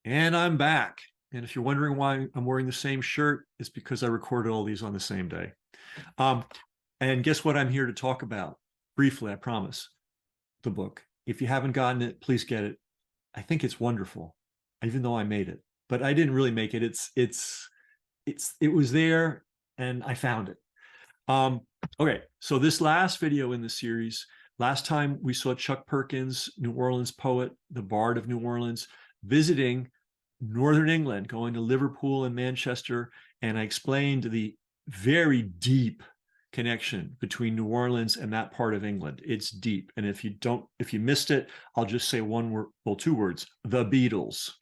And I'm back. And if you're wondering why I'm wearing the same shirt, it's because I recorded all these on the same day. And guess what I'm here to talk about? Briefly, I promise. The book. If you haven't gotten it, please get it. I think it's wonderful, even though I made it. But I didn't really make it. It was there and I found it. Okay, so this last video in the series, last time we saw Chuck Perkins, New Orleans poet, the Bard of New Orleans, visiting Northern England, going to Liverpool and Manchester, and I explained the very deep connection between New Orleans and that part of England. It's deep, and if you missed it, I'll just say one word, well, two words: the Beatles.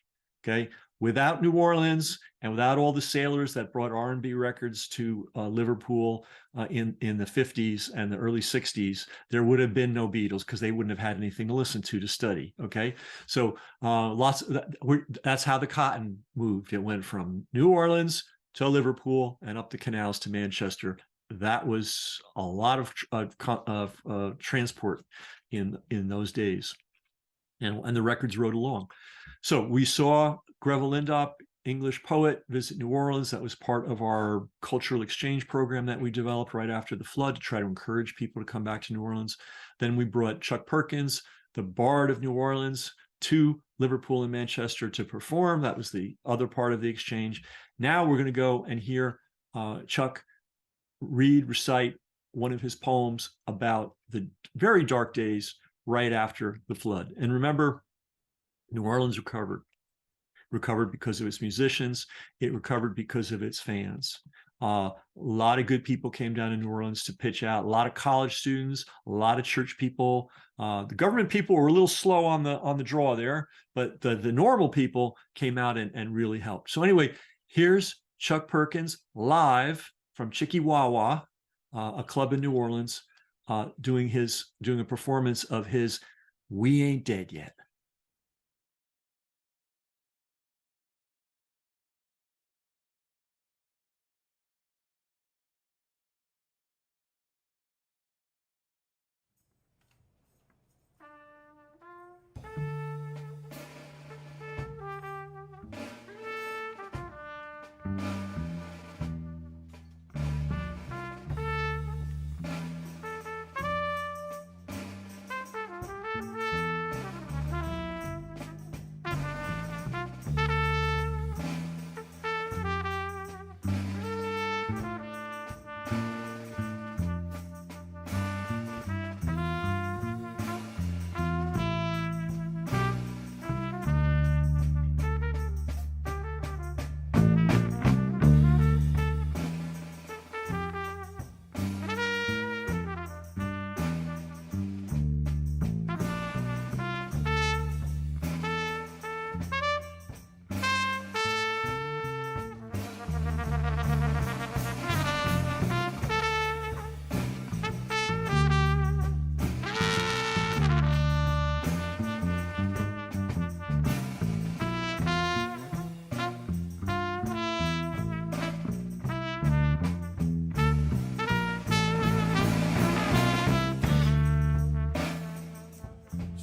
Okay, without New Orleans and without all the sailors that brought R&B records to Liverpool in the 50s and the early 60s, there would have been no Beatles because they wouldn't have had anything to listen to study. Okay, so that's how the cotton moved. It went from New Orleans to Liverpool and up the canals to Manchester. That was a lot of transport in those days, and the records rode along. So we saw Greville Lindop, English poet, visit New Orleans. That was part of our cultural exchange program that we developed right after the flood to try to encourage people to come back to New Orleans. Then we brought Chuck Perkins, the Bard of New Orleans, to Liverpool and Manchester to perform. That was the other part of the exchange. Now we're going to go and hear Chuck recite one of his poems about the very dark days right after the flood. And remember, New Orleans recovered because of its musicians. It recovered because of its fans. A lot of good people came down to New Orleans to pitch out. A lot of college students, a lot of church people. The government people were a little slow on the draw there, but the normal people came out and really helped. So anyway, here's Chuck Perkins live from Chickawawa, a club in New Orleans, doing a performance of his "We Ain't Dead Yet."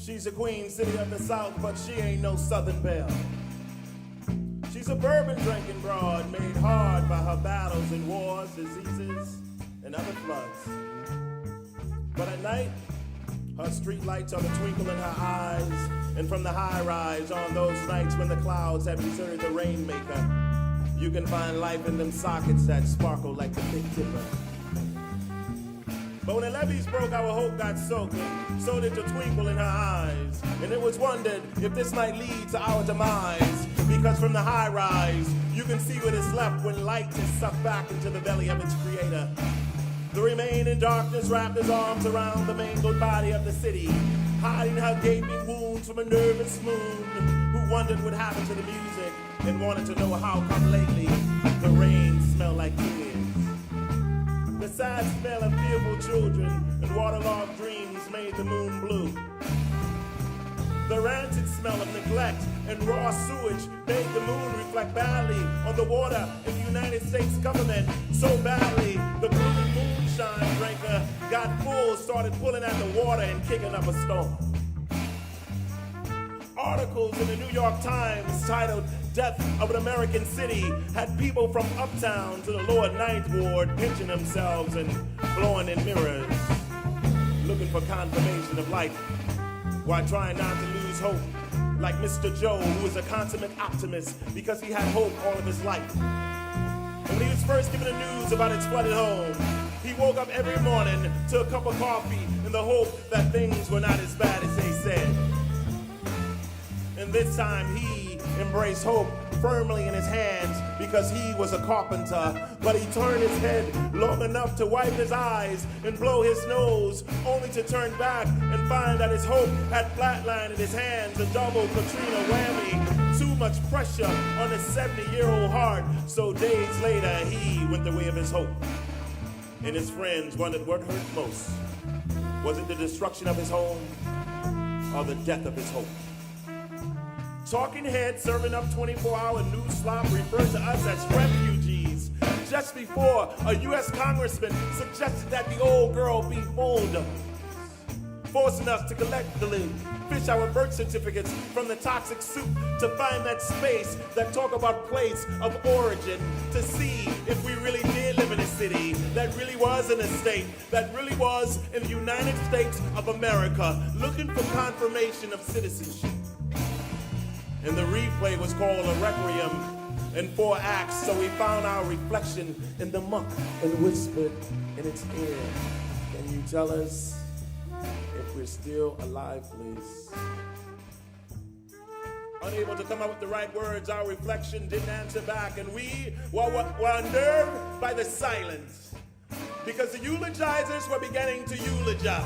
She's a queen city of the South, but she ain't no Southern belle. She's a bourbon drinking broad made hard by her battles and wars, diseases, and other floods. But at night, her street lights are the twinkle in her eyes, and from the high rise on those nights when the clouds have deserted the rainmaker, you can find life in them sockets that sparkle like the Big Dipper. But when the levees broke, our hope got soaked, and so did the twinkle in her eyes. And it was wondered if this might lead to our demise, because from the high rise, you can see what is left when light is sucked back into the belly of its creator. The remaining darkness wrapped his arms around the mangled body of the city, hiding her gaping wounds from a nervous moon who wondered what happened to the music and wanted to know how come lately the rain smelled like tears. The sad smell of fearful children and waterlogged dreams made the moon blue. The rancid smell of neglect and raw sewage made the moon reflect badly on the water in the United States government. So badly, the blooming moonshine drinker got full, started pulling at the water and kicking up a storm. articles in the New York Times titled Death of an American City had people from uptown to the lower Ninth Ward pinching themselves and blowing in mirrors, looking for confirmation of life while trying not to lose hope, like Mr. Joe, who was a consummate optimist because he had hope all of his life. And when he was first given the news about his flooded home, he woke up every morning to a cup of coffee in the hope that things were not as bad as they said. And this time he embraced hope firmly in his hands because he was a carpenter, but he turned his head long enough to wipe his eyes and blow his nose, only to turn back and find that his hope had flatlined in his hands, a double Katrina whammy. Too much pressure on his 70-year-old heart, so days later he went the way of his hope. And his friends wondered what hurt most. Was it the destruction of his home or the death of his hope? Talking heads serving up 24-hour news slop referred to us as refugees just before a U.S. congressman suggested that the old girl be fooled us, forcing us to collectively fish our birth certificates from the toxic soup to find that space that talk about place of origin, to see if we really did live in a city that really was in a state, that really was in the United States of America, looking for confirmation of citizenship. And the replay was called a requiem in 4 acts, so we found our reflection in the muck and whispered in its ear, "Can you tell us if we're still alive, please?" Unable to come up with the right words, our reflection didn't answer back, and we were unnerved by the silence, because the eulogizers were beginning to eulogize.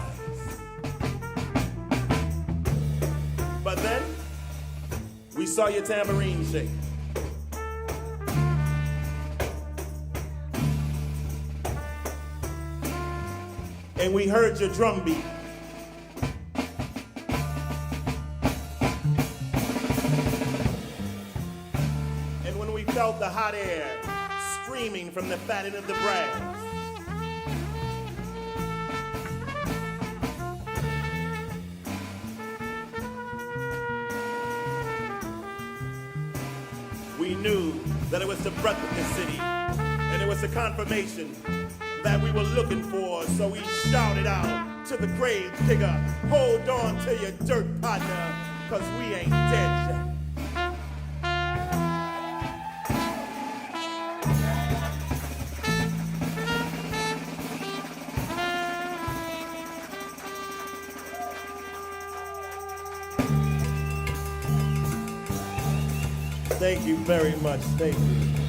But then, we saw your tambourine shake. And we heard your drum beat. And when we felt the hot air streaming from the fat end of the brass, we knew that it was the breath of the city, and it was the confirmation that we were looking for, so we shouted out to the grave digger, "Hold on to your dirt, partner, 'cause we ain't dead yet." Thank you very much. Thank you.